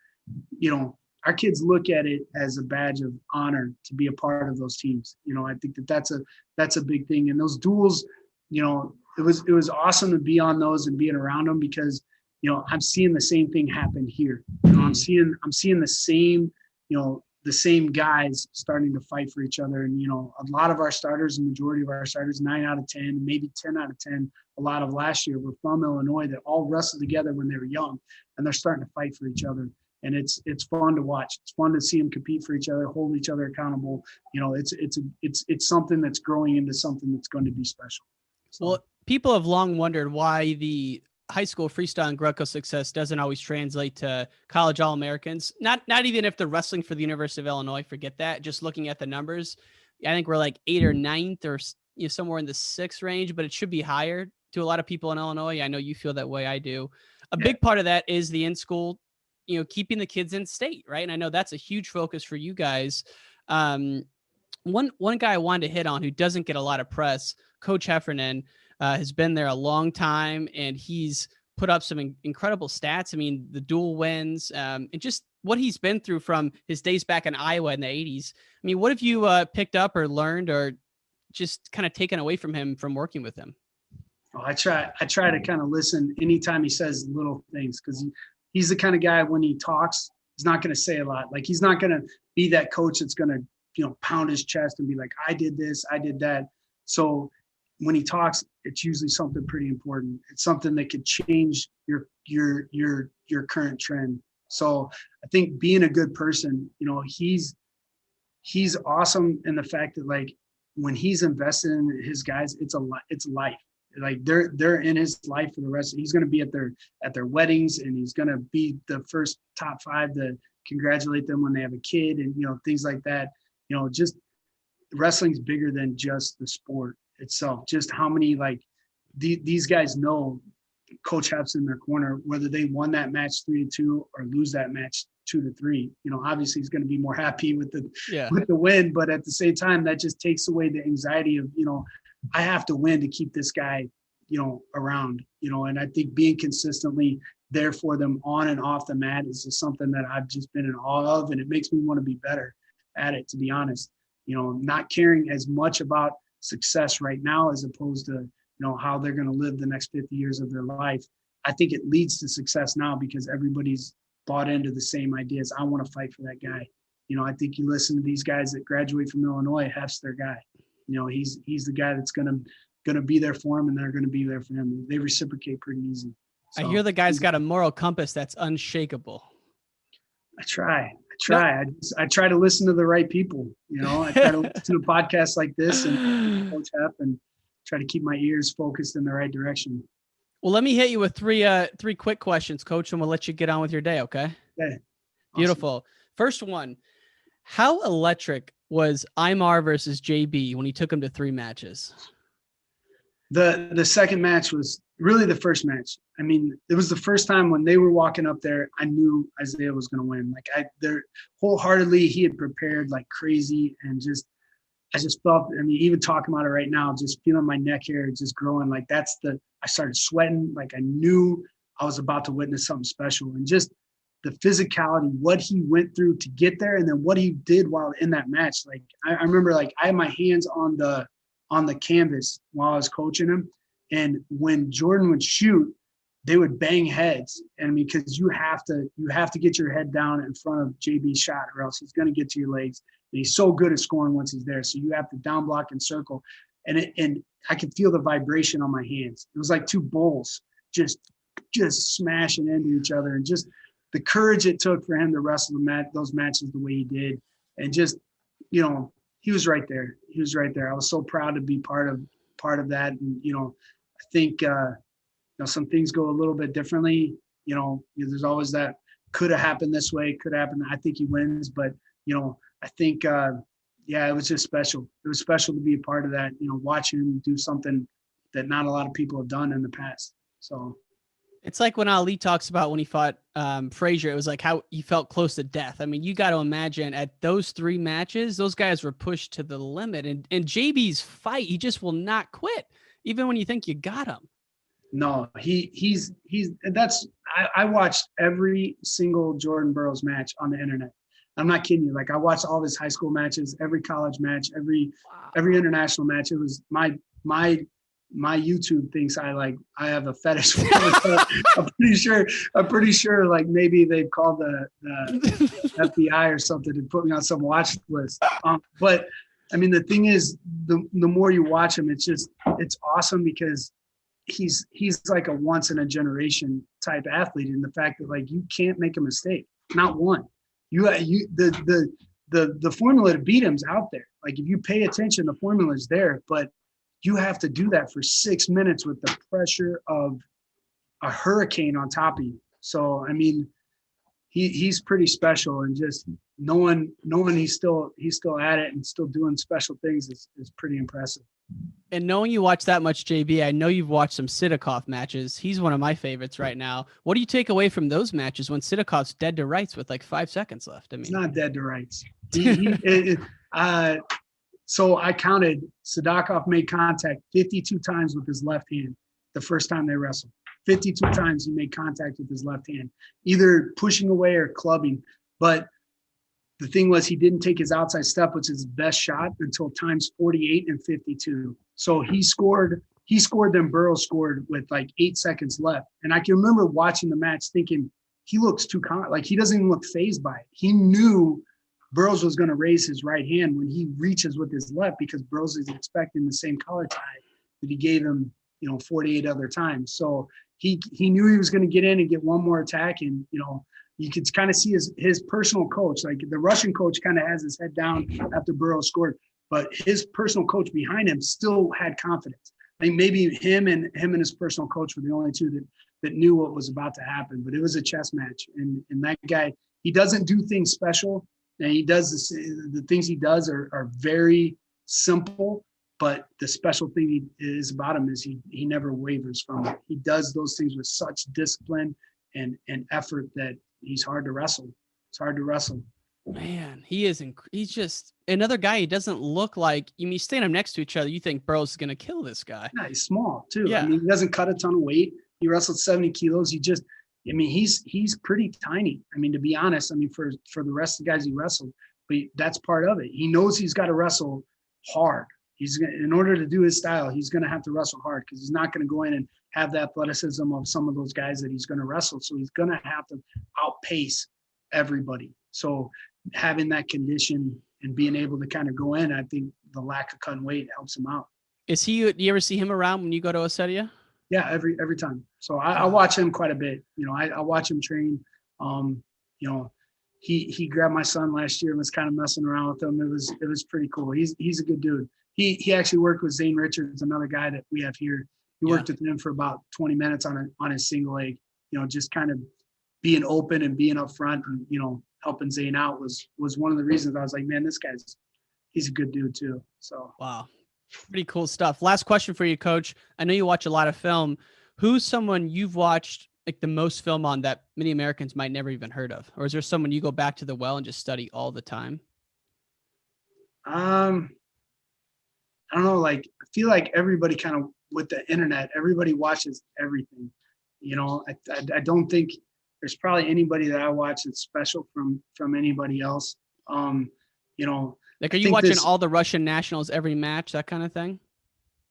you know, our kids look at it as a badge of honor to be a part of those teams. You know, I think that's a big thing. And those duels, you know, it was awesome to be on those and being around them because, you know, I'm seeing the same thing happen here. You know, I'm seeing the same, you know, the same guys starting to fight for each other. And, you know, a lot of our starters, the majority of our starters, 9 out of 10, maybe 10 out of 10, a lot of last year were from Illinois that all wrestled together when they were young, and they're starting to fight for each other. And it's fun to watch. It's fun to see them compete for each other, hold each other accountable. You know, it's something that's growing into something that's going to be special. So. Well, people have long wondered why the high school freestyle and Greco success doesn't always translate to college All-Americans. Not even if they're wrestling for the University of Illinois, forget that. Just looking at the numbers, I think we're like 8th or 9th or, you know, somewhere in the 6th range, but it should be higher to a lot of people in Illinois. I know you feel that way. I do. A big part of that is the in-school, you know, keeping the kids in state, right? And I know that's a huge focus for you guys. One guy I wanted to hit on who doesn't get a lot of press, Coach Heffernan, has been there a long time, and he's put up some incredible stats. I mean, the dual wins, and just what he's been through from his days back in Iowa in the 80s. I mean, what have you picked up or learned or just kind of taken away from him from working with him? Oh, I try to kind of listen anytime he says little things, because he's the kind of guy when he talks, he's not going to say a lot. Like he's not going to be that coach that's going to, you know, pound his chest and be like, I did this, I did that. So when he talks, it's usually something pretty important. It's something that could change your current trend. So I think being a good person, you know, he's awesome in the fact that like when he's invested in his guys, it's life. Like they're in his life for the rest. He's going to be at their weddings, and he's going to be the first top 5 to congratulate them when they have a kid, and you know, things like that. You know, just wrestling's bigger than just the sport itself. Just how many like these guys know Coach Hef's in their corner, whether they won that match 3-2 or lose that match 2-3. You know, obviously he's going to be more happy with the win, but at the same time, that just takes away the anxiety of, you know, I have to win to keep this guy, you know, around, you know. And I think being consistently there for them on and off the mat is just something that I've just been in awe of, and it makes me want to be better at it, to be honest. You know, not caring as much about success right now as opposed to, you know, how they're going to live the next 50 years of their life. I think it leads to success now because everybody's bought into the same ideas. I want to fight for that guy. You know, I think you listen to these guys that graduate from Illinois, Hef's their guy. You know, he's the guy that's gonna be there for him, and they're gonna be there for him. They reciprocate pretty easy. So, I hear the guy's got a moral compass that's unshakable. I try. I try to listen to the right people. You know, I try to listen to podcasts like this and Coach Hef, and try to keep my ears focused in the right direction. Well, let me hit you with three quick questions, Coach, and we'll let you get on with your day. Okay. Okay. Beautiful. Awesome. First one: how electric was IMAR versus JB when he took him to 3 matches? The second match was really the first match. I mean, it was the first time when they were walking up there, I knew Isaiah was going to win. Like they're wholeheartedly, he had prepared like crazy, and I just felt, I mean, even talking about it right now, just feeling my neck hair just growing. Like I started sweating. Like I knew I was about to witness something special, and just the physicality, what he went through to get there, and then what he did while in that match. Like I remember, like I had my hands on the canvas while I was coaching him, and when Jordan would shoot, they would bang heads, and because you have to get your head down in front of JB's shot, or else he's going to get to your legs. And he's so good at scoring once he's there, so you have to down block and circle, and I could feel the vibration on my hands. It was like two bulls just smashing into each other, and just the courage it took for him to wrestle those matches the way he did, and just, you know, he was right there. He was right there. I was so proud to be part of that, and you know, I think some things go a little bit differently. You know, there's always that could have happened this way, could happen. I think he wins, but you know, I think it was just special. It was special to be a part of that. You know, watching him do something that not a lot of people have done in the past. So. It's like when Ali talks about when he fought Frazier, it was like how he felt close to death. I mean, you got to imagine at those 3 matches, those guys were pushed to the limit. And JB's fight, he just will not quit, even when you think you got him. No, I watched every single Jordan Burroughs match on the internet. I'm not kidding you. Like I watched all his high school matches, every college match, every international match. It was my YouTube thinks I have a fetish for it. I'm pretty sure like maybe they've called the FBI or something and put me on some watch list. But I mean, the thing is, the more you watch him, it's awesome because he's like a once in a generation type athlete, and the fact that like you can't make a mistake, not one. The formula to beat him's out there. Like if you pay attention, the formula's there, but you have to do that for 6 minutes with the pressure of a hurricane on top of you. So, I mean, he's pretty special, and just knowing he's still at it and still doing special things is pretty impressive. And knowing you watch that much JB, I know you've watched some Sidakov matches. He's one of my favorites right now. What do you take away from those matches when Sidakov's dead to rights with like 5 seconds left? I mean, he's not dead to rights. So I counted, Sidakov made contact 52 times with his left hand the first time they wrestled. 52 times he made contact with his left hand, either pushing away or clubbing. But the thing was, he didn't take his outside step, which is his best shot, until times 48 and 52. So he scored, then Burroughs scored with like 8 seconds left. And I can remember watching the match thinking, he looks too like he doesn't even look fazed by it. He knew Burroughs was going to raise his right hand when he reaches with his left, because Burroughs is expecting the same collar tie that he gave him, 48 other times. So he knew he was going to get in and get one more attack. And, you could kind of see his personal coach, like the Russian coach kind of has his head down after Burroughs scored, but his personal coach behind him still had confidence. I think maybe him and his personal coach were the only two that knew what was about to happen, but it was a chess match. And that guy, he doesn't do things special. And he does the things he does are very simple, but the special thing is about him is he never wavers from it. He does those things with such discipline and effort that he's hard to wrestle. It's hard to wrestle. Man, he's just another guy. He doesn't look like, you stand him next to each other, you think Burroughs is going to kill this guy. Yeah, he's small too. Yeah. I mean, he doesn't cut a ton of weight. He wrestled 70 kilos. He's pretty tiny. I mean, to be honest, for the rest of the guys he wrestled, but that's part of it. He knows he's got to wrestle hard. In order to do his style, he's going to have to wrestle hard, because he's not going to go in and have the athleticism of some of those guys that he's going to wrestle. So he's going to have to outpace everybody. So having that condition and being able to kind of go in, I think the lack of cutting weight helps him out. Do you ever see him around when you go to Ossetia? Yeah, every time. So I watch him quite a bit. I watch him train. He grabbed my son last year and was kind of messing around with him. It was pretty cool. He's a good dude. He actually worked with Zane Richards, another guy that we have here. He worked with him for about 20 minutes on his single leg. Just kind of being open and being up front and helping Zane out was one of the reasons I was like, man, he's a good dude too. So wow. Pretty cool stuff. Last question for you, Coach. I know you watch a lot of film. Who's someone you've watched like the most film on that many Americans might never even heard of? Or is there someone you go back to the well and just study all the time? I don't know. Like, I feel like everybody kind of with the internet, everybody watches everything. I don't think there's probably anybody that I watch that's special from anybody else. You know, like, are you watching all the Russian nationals every match, that kind of thing?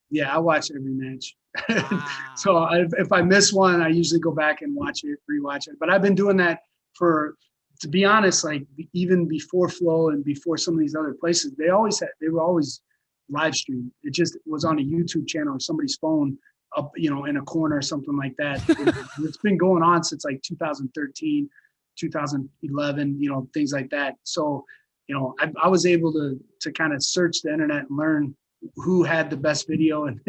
Yeah, I watch every match. Wow. So if I miss one, I usually go back and watch it, rewatch it. But I've been doing that to be honest, like even before Flow and before some of these other places, they were always live streamed. It just was on a YouTube channel or somebody's phone up, you know, in a corner or something like that. It's been going on since like 2013, 2011, you know, things like that. So, you know, I was able to kind of search the internet and learn who had the best video and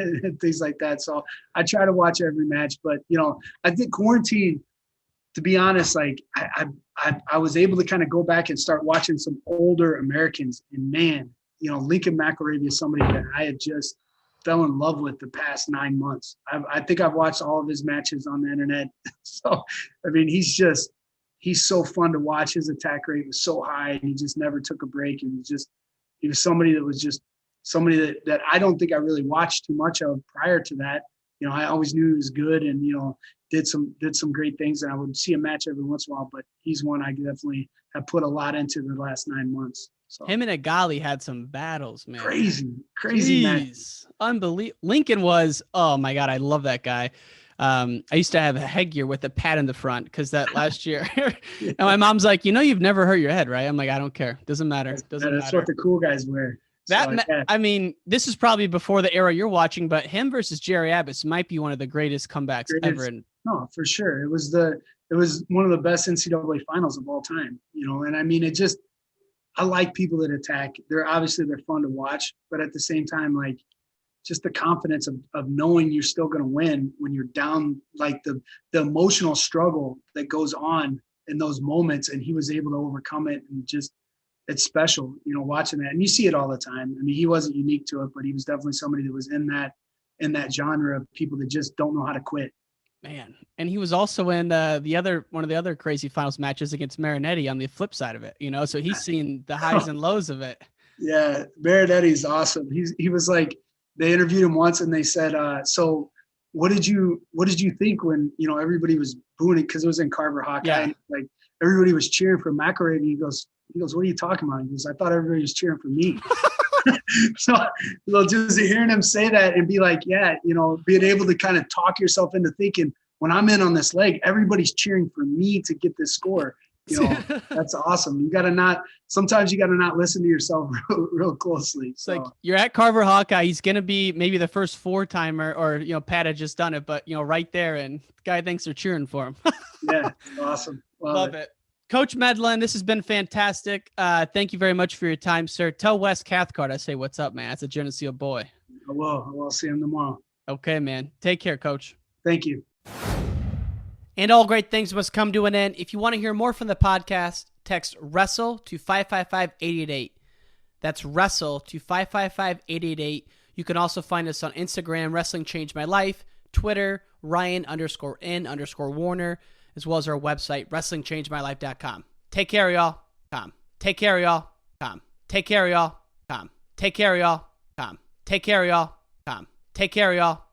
things like that. So I try to watch every match, but you know, I think quarantine, to be honest, like I was able to kind of go back and start watching some older Americans, and man, you know, Lincoln McIlravy is somebody that I had just fell in love with the past 9 months. I think I've watched all of his matches on the internet. So, I mean, he's so fun to watch. His attack rate was so high, and he just never took a break. And he was somebody that I don't think I really watched too much of prior to that. You know, I always knew he was good, and, you know, did some great things, and I would see a match every once in a while, but he's one I definitely have put a lot into the last 9 months. So. Him and Agali had some battles, man. Crazy matches. Unbelievable. Lincoln was, oh my God, I love that guy. I used to have a headgear with a pad in the front because that last year, and my mom's like, you know, you've never hurt your head, right? I'm like, I don't care. Doesn't matter. That's what the cool guys wear. I mean, this is probably before the era you're watching, but him versus Jerry Abbott might be one of the greatest comebacks ever. No, for sure. It was one of the best NCAA finals of all time, you know? And I mean, I like people that attack. They're fun to watch, but at the same time, like, just the confidence of knowing you're still going to win when you're down, like the emotional struggle that goes on in those moments. And he was able to overcome it, and just, it's special, you know, watching that. And you see it all the time. I mean, he wasn't unique to it, but he was definitely somebody that was in that genre of people that just don't know how to quit. Man. And he was also in one of the other crazy finals matches against Marinetti on the flip side of it, you know, so he's seen the highs and lows of it. Yeah. Marinetti's awesome. He was like, they interviewed him once and they said, so what did you think when, you know, everybody was booing it? Cause it was in Carver Hawkeye. Yeah. And, like, everybody was cheering for McIlravy. He goes, what are you talking about? He goes, I thought everybody was cheering for me. So just hearing him say that and be like, yeah, you know, being able to kind of talk yourself into thinking, when I'm in on this leg, everybody's cheering for me to get this score. You know, that's awesome. Sometimes you got to not listen to yourself real closely. It's like, you're at Carver Hawkeye. He's going to be maybe the first 4-timer, or, you know, Pat had just done it, but, you know, right there, and the guy thinks they're cheering for him. Yeah. Awesome. Love it. Coach Medlin, this has been fantastic. Thank you very much for your time, sir. Tell Wes Cathcart I say what's up, man. That's a Geneseo boy. I will see him tomorrow. Okay, man. Take care, Coach. Thank you. And all great things must come to an end. If you want to hear more from the podcast, text Wrestle to 555-888. That's Wrestle to 555-888. You can also find us on Instagram, Wrestling Changed My Life, Twitter, Ryan_N_Warner, as well as our website, WrestlingChangedMyLife.com. Take care, y'all. Take care, y'all. Take care, y'all. Take care, y'all. Take care, y'all. Take care, y'all.